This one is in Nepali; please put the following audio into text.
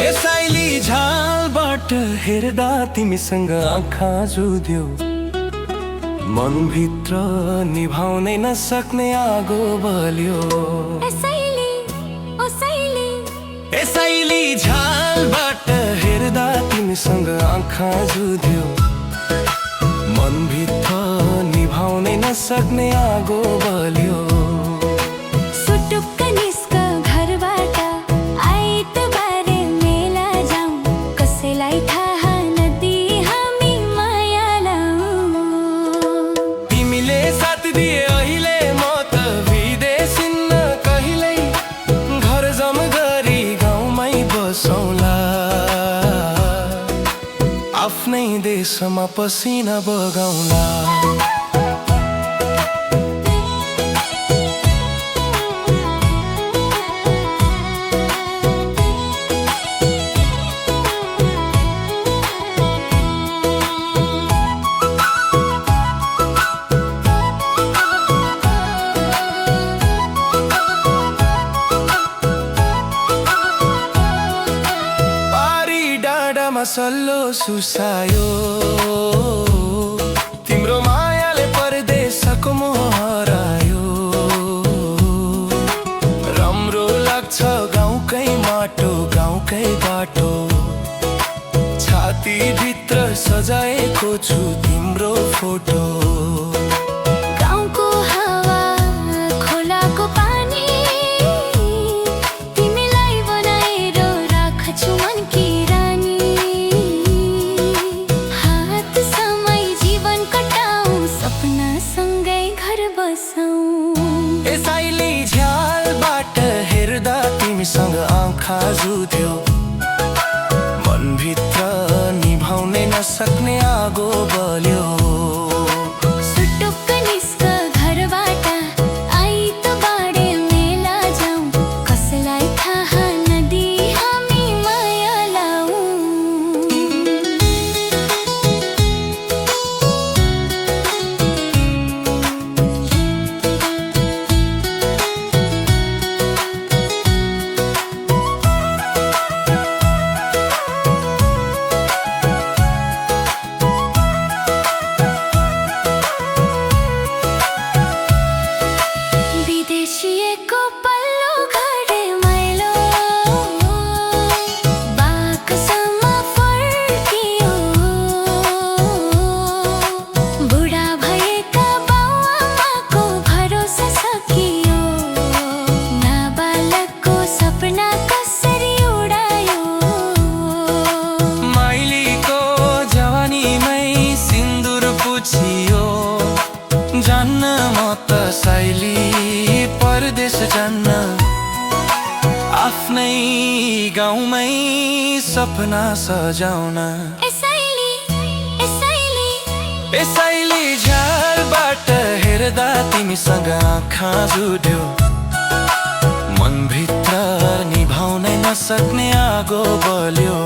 यसैली झालबाट हेर्दा तिमीसँग आँखा जुध्यो, मनभित्र निभाउनै नसक्ने आगो बल्यो। यसैली झालबाट हेर्दा तिमीसँग आँखा जुध्यो, मनभित्र निभाउनै नसक्ने आगो बल्यो। आफ्नै देशमा पसिना बगाउला। सल्लो सुसायो तिम्रो मायाले परदेशको मोह हरायो। राम्रो लाग्छ गाउँकै माटो गाउँकै बाटो, छाती भित्र सजाएको छु तिम्रो फोटो। यसैली झ्यालबाट हेर्दा तिमीसँग आँखा जुध्यो, मनभित्र निभाउनै नसक्ने आगो बल्यो। जान्न म त शैली परदेश जान्न, आफ्नै गाउँमै सपना सजाउन। यसैली झ्यालबाट हेर्दा तिमीसँग आँखा जुध्यो, मनभित्र निभाउनै नसक्ने आगो बल्यो।